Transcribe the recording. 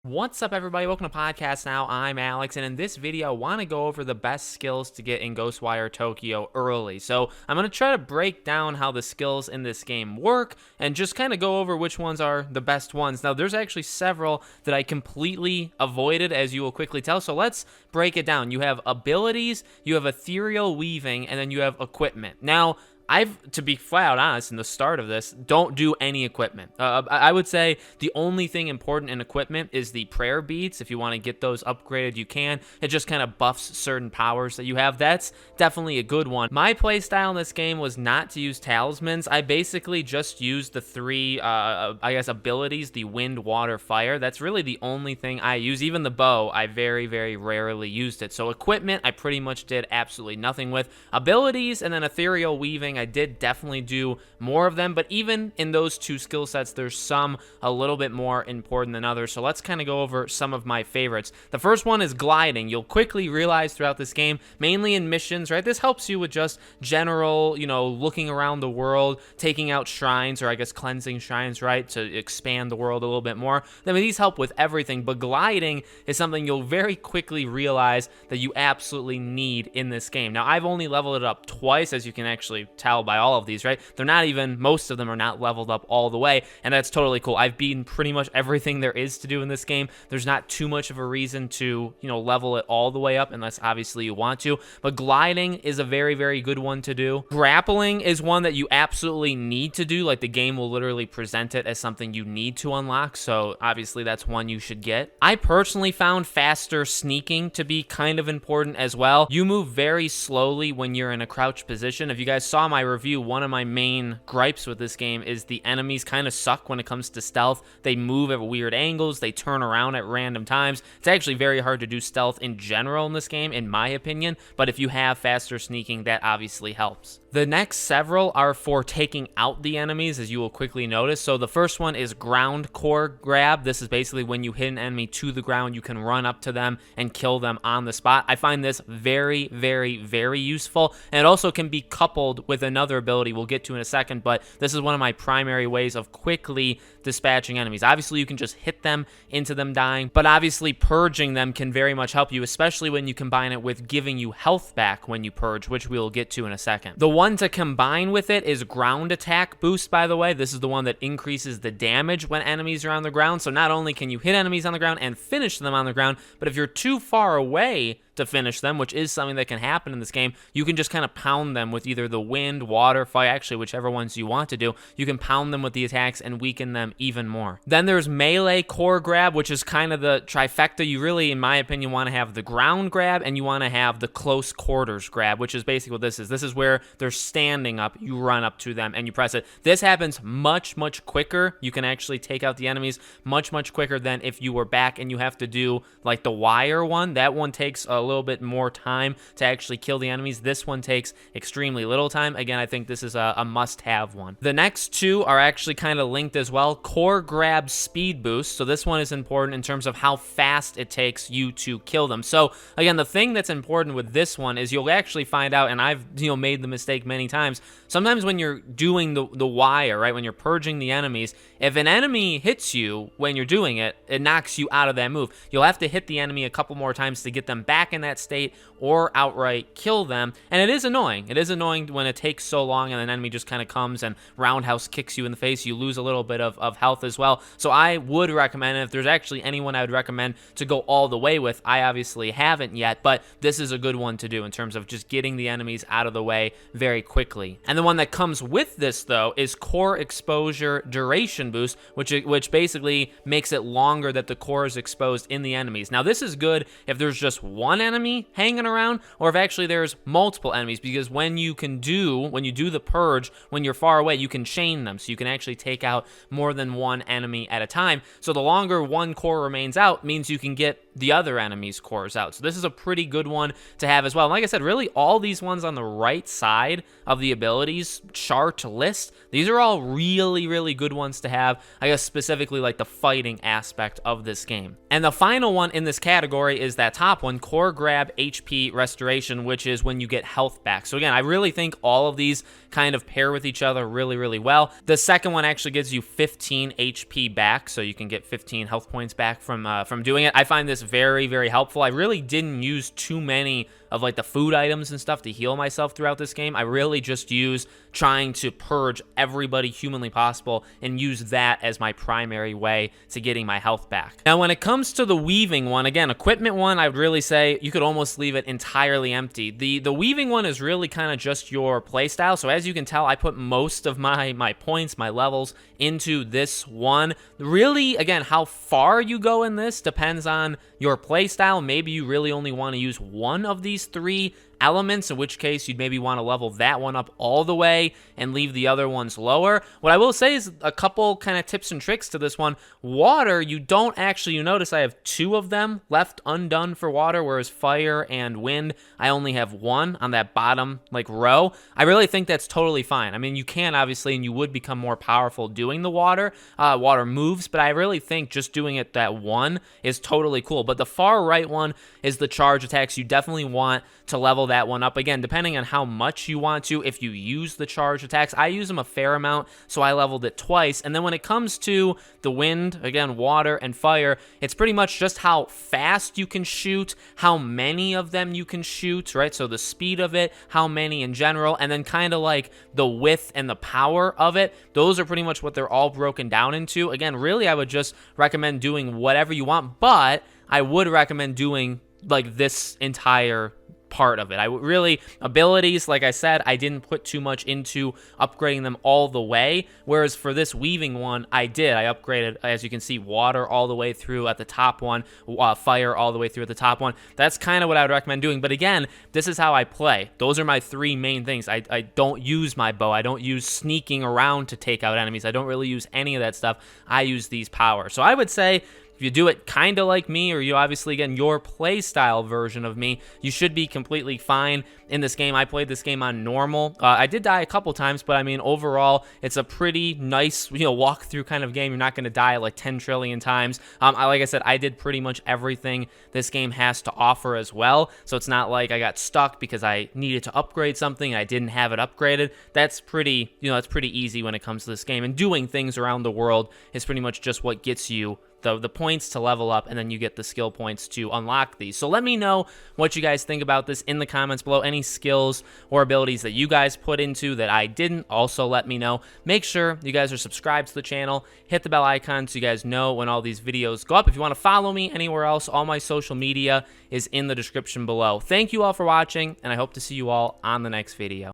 What's up, everybody? Welcome to Podcast Now. I'm Alex, and in this video, I want to go over the best skills to get in Ghostwire Tokyo early. So I'm going to try to break down how the skills in this game work and just kind of go over which ones are the best ones. Now, there's actually several that I completely avoided, as you will quickly tell. So let's break it down. You have abilities, you have ethereal weaving, and then you have equipment. Now, to be flat out honest, in the start of this, don't do any equipment. I would say the only thing important in equipment is the prayer beads. If you want to get those upgraded, you can. It just kind of buffs certain powers that you have. That's definitely a good one. My playstyle in this game was not to use talismans. I basically just used the three, abilities, the wind, water, fire. That's really the only thing I use. Even the bow, I very, very rarely used it. So equipment, I pretty much did absolutely nothing with. Abilities and then ethereal weaving, I did definitely do more of them, but even in those two skill sets, there's some a little bit more important than others. So let's kind of go over some of my favorites. The first one is gliding. You'll quickly realize throughout this game, mainly in missions, right? This helps you with just general, looking around the world, taking out shrines, or I guess cleansing shrines, right? To expand the world a little bit more. I mean, these help with everything, but gliding is something you'll very quickly realize that you absolutely need in this game. Now, I've only leveled it up twice, as you can actually tell by all of these, right? They're not even, most of them are not leveled up all the way, and that's totally cool. I've beaten pretty much everything there is to do in this game. There's not too much of a reason to, level it all the way up, unless obviously you want to, but gliding is a very, very good one to do. Grappling is one that you absolutely need to do. Like, the game will literally present it as something you need to unlock, so obviously that's one you should get. I personally found faster sneaking to be kind of important as well. You move very slowly when you're in a crouched position. If you guys saw my review, one of my main gripes with this game is the enemies kind of suck when it comes to stealth. They move at weird angles, they turn around at random times. It's actually very hard to do stealth in general in this game, in my opinion, but if you have faster sneaking, that obviously helps. The next several are for taking out the enemies, as you will quickly notice. So the first one is ground core grab. This is basically when you hit an enemy to the ground, you can run up to them and kill them on the spot. I find this very, very, very useful, and it also can be coupled with another ability we'll get to in a second, but this is one of my primary ways of quickly dispatching enemies. Obviously, you can just hit them into them dying, but obviously purging them can very much help you, especially when you combine it with giving you health back when you purge, which we'll get to in a second. The one to combine with it is ground attack boost, by the way. This is the one that increases the damage when enemies are on the ground, so not only can you hit enemies on the ground and finish them on the ground, but if you're too far away to finish them, which is something that can happen in this game, you can just kind of pound them with either the wind, water, fire, actually whichever ones you want to do. You can pound them with the attacks and weaken them even more. Then there's melee core grab, which is kind of the trifecta. You really, in my opinion, want to have the ground grab and you want to have the close quarters grab, which is basically what this is. This is where they're standing up, you run up to them and you press it. This happens much, much quicker. You can actually take out the enemies much, much quicker than if you were back and you have to do like the wire one. That one takes a little bit more time to actually kill the enemies. This one takes extremely little time. Again, I think this is a must-have one. The next two are actually kind of linked as well. Core grab speed boost. So this one is important in terms of how fast it takes you to kill them. So again, the thing that's important with this one is you'll actually find out, and I've made the mistake many times, sometimes when you're doing the wire, right, when you're purging the enemies, if an enemy hits you when you're doing it, it knocks you out of that move. You'll have to hit the enemy a couple more times to get them back in that state or outright kill them, and it is annoying. It is annoying when it takes so long and an enemy just kind of comes and roundhouse kicks you in the face. You lose a little bit of health as well. So I would recommend, if there's actually anyone I would recommend to go all the way with, I obviously haven't yet, but this is a good one to do in terms of just getting the enemies out of the way very quickly. And the one that comes with this, though, is core exposure duration boost, which basically makes it longer that the core is exposed in the enemies. Now, this is good if there's just one enemy hanging around, or if actually there's multiple enemies, because when you do the purge, when you're far away, you can chain them, so you can actually take out more than one enemy at a time. So the longer one core remains out means you can get the other enemy's cores out. So this is a pretty good one to have as well. And like I said, really all these ones on the right side of the abilities chart list, these are all really, really good ones to have, I guess specifically like the fighting aspect of this game. And the final one in this category is that top one, core Power Grab HP Restoration, which is when you get health back. So again, I really think all of these kind of pair with each other really, really well. The second one actually gives you 15 HP back, so you can get 15 health points back from doing it. I find this very, very helpful. I really didn't use too many of like the food items and stuff to heal myself throughout this game. I really just use trying to purge everybody humanly possible and use that as my primary way to getting my health back. Now, when it comes to the weaving one, again, equipment one, I would really say you could almost leave it entirely empty. The weaving one is really kind of just your playstyle. So as you can tell, I put most of my points, my levels into this one. Really, again, how far you go in this depends on your playstyle. Maybe you really only want to use one of these three elements, in which case you'd maybe want to level that one up all the way and leave the other ones lower. What I will say is a couple kind of tips and tricks to this one. Water, you don't actually, you notice I have 2 of them left undone for water, whereas fire and wind, I only have 1 on that bottom like row. I really think that's totally fine. I mean, you can obviously, and you would become more powerful doing the water moves, but I really think just doing it that 1 is totally cool. But the far right one is the charge attacks. You definitely want to level that one up. Again, depending on how much you want to, if you use the charge attacks, I use them a fair amount, so I leveled it twice. And then when it comes to the wind, again, water and fire, it's pretty much just how fast you can shoot, how many of them you can shoot, right? So the speed of it, how many in general, and then kind of like the width and the power of it. Those are pretty much what they're all broken down into. Again, really, I would just recommend doing whatever you want, but I would recommend doing like this entire part of it. I would really, abilities, like I said, I didn't put too much into upgrading them all the way, whereas for this weaving one, I did. I upgraded, as you can see, water all the way through at the top one, fire all the way through at the top one. That's kind of what I would recommend doing, but again, this is how I play. Those are my 3 main things. I don't use my bow. I don't use sneaking around to take out enemies. I don't really use any of that stuff. I use these powers. So I would say, if you do it kind of like me, or you obviously, again, your play style version of me, you should be completely fine in this game. I played this game on normal. I did die a couple times, but I mean, overall, it's a pretty nice, walk through kind of game. You're not going to die like 10 trillion times. Like I said, I did pretty much everything this game has to offer as well. So it's not like I got stuck because I needed to upgrade something and I didn't have it upgraded. That's pretty, that's pretty easy when it comes to this game. And doing things around the world is pretty much just what gets you the points to level up, and then you get the skill points to unlock these. So let me know what you guys think about this in the comments below. Any skills or abilities that you guys put into that I didn't, also let me know. Make sure you guys are subscribed to the channel. Hit the bell icon so you guys know when all these videos go up. If you want to follow me anywhere else, all my social media is in the description below. Thank you all for watching, and I hope to see you all on the next video.